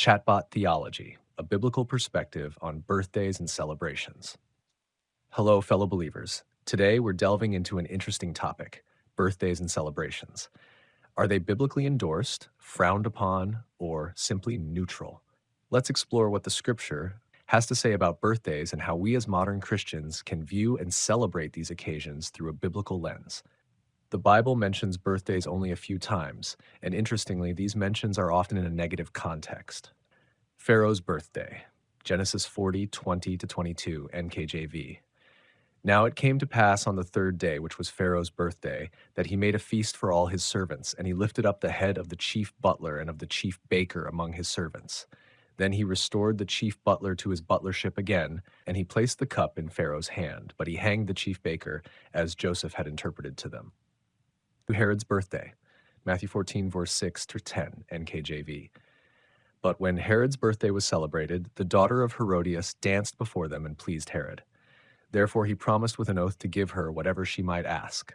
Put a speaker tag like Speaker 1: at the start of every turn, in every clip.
Speaker 1: ChatBot Theology, a biblical perspective on birthdays and celebrations. Hello, fellow believers. Today we're delving into an interesting topic: birthdays and celebrations. Are they biblically endorsed, frowned upon, or simply neutral? Let's explore what the scripture has to say about birthdays and how we as modern Christians can view and celebrate these occasions through a biblical lens. The Bible mentions birthdays only a few times, and interestingly, these mentions are often in a negative context. Pharaoh's birthday, Genesis 40:20-22, NKJV. Now it came to pass on the third day, which was Pharaoh's birthday, that he made a feast for all his servants, and he lifted up the head of the chief butler and of the chief baker among his servants. Then he restored the chief butler to his butlership again, and he placed the cup in Pharaoh's hand, but he hanged the chief baker, as Joseph had interpreted to them. Herod's birthday, Matthew 14, verse 6-10, NKJV. But when Herod's birthday was celebrated, the daughter of Herodias danced before them and pleased Herod. Therefore he promised with an oath to give her whatever she might ask.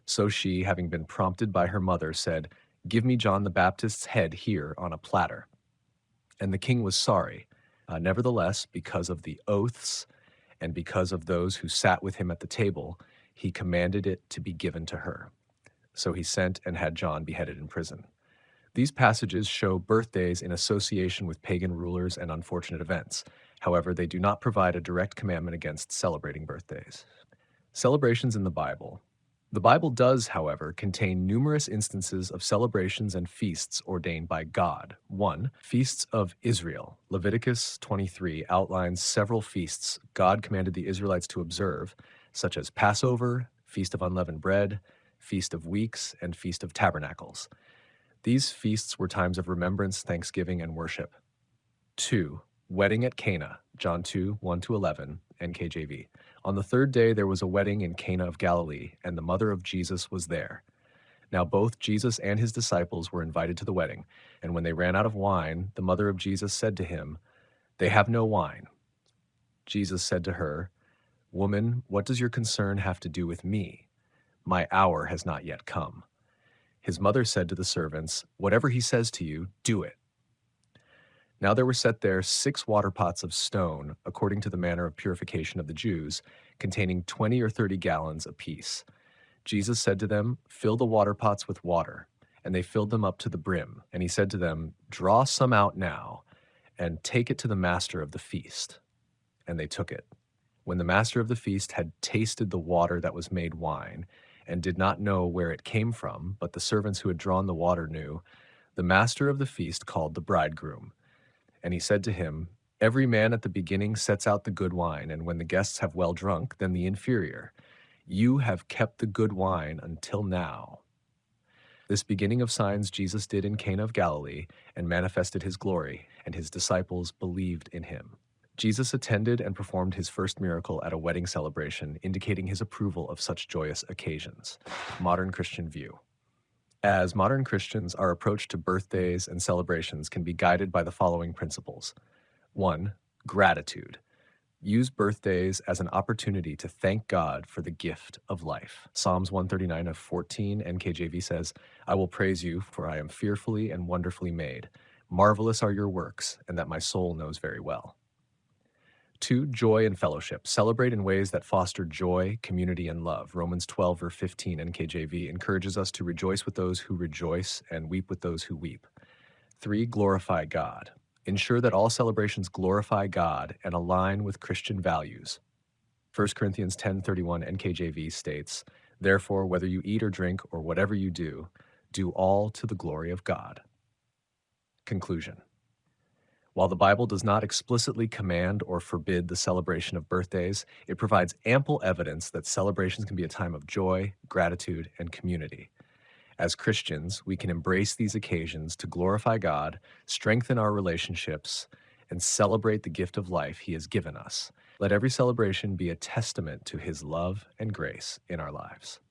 Speaker 1: So she, having been prompted by her mother, said, "Give me John the Baptist's head here on a platter." And the king was sorry. Nevertheless, because of the oaths and because of those who sat with him at the table, he commanded it to be given to her. So he sent and had John beheaded in prison. These passages show birthdays in association with pagan rulers and unfortunate events. However, they do not provide a direct commandment against celebrating birthdays. Celebrations in the Bible. The Bible does, however, contain numerous instances of celebrations and feasts ordained by God. 1. Feasts of Israel. Leviticus 23 outlines several feasts God commanded the Israelites to observe, such as Passover, Feast of Unleavened Bread, Feast of Weeks, and Feast of Tabernacles. These feasts were times of remembrance, thanksgiving, and worship. 2. Wedding at Cana, John 2, 1-11, NKJV. On the third day there was a wedding in Cana of Galilee, and the mother of Jesus was there. Now both Jesus and his disciples were invited to the wedding, and when they ran out of wine, the mother of Jesus said to him, "They have no wine." Jesus said to her, "Woman, what does your concern have to do with me? My hour has not yet come." His mother said to the servants, "Whatever he says to you, do it." Now there were set there 6 water pots of stone, according to the manner of purification of the Jews, containing 20 or 30 gallons apiece. Jesus said to them, "Fill the water pots with water." And they filled them up to the brim. And he said to them, "Draw some out now, and take it to the master of the feast." And they took it. When the master of the feast had tasted the water that was made wine, and did not know where it came from, but the servants who had drawn the water knew, the master of the feast called the bridegroom. And he said to him, "Every man at the beginning sets out the good wine, and when the guests have well drunk, then the inferior. You have kept the good wine until now." This beginning of signs Jesus did in Cana of Galilee, and manifested his glory, and his disciples believed in him. Jesus attended and performed his first miracle at a wedding celebration, indicating his approval of such joyous occasions. Modern Christian view. As modern Christians, our approach to birthdays and celebrations can be guided by the following principles. 1. Gratitude. Use birthdays as an opportunity to thank God for the gift of life. Psalms 139:14 NKJV says, "I will praise you, for I am fearfully and wonderfully made. Marvelous are your works, and that my soul knows very well." 2. Joy and fellowship. Celebrate in ways that foster joy, community, and love. Romans 12:15 NKJV encourages us to rejoice with those who rejoice and weep with those who weep. 3. Glorify God. Ensure that all celebrations glorify God and align with Christian values. 1 Corinthians 10:31 NKJV states, "Therefore, whether you eat or drink or whatever you do, do all to the glory of God." Conclusion. While the Bible does not explicitly command or forbid the celebration of birthdays, it provides ample evidence that celebrations can be a time of joy, gratitude, and community. As Christians, we can embrace these occasions to glorify God, strengthen our relationships, and celebrate the gift of life He has given us. Let every celebration be a testament to His love and grace in our lives.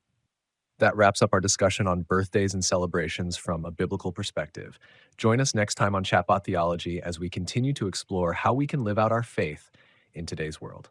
Speaker 1: That wraps up our discussion on birthdays and celebrations from a biblical perspective. Join us next time on ChatBot Theology as we continue to explore how we can live out our faith in today's world.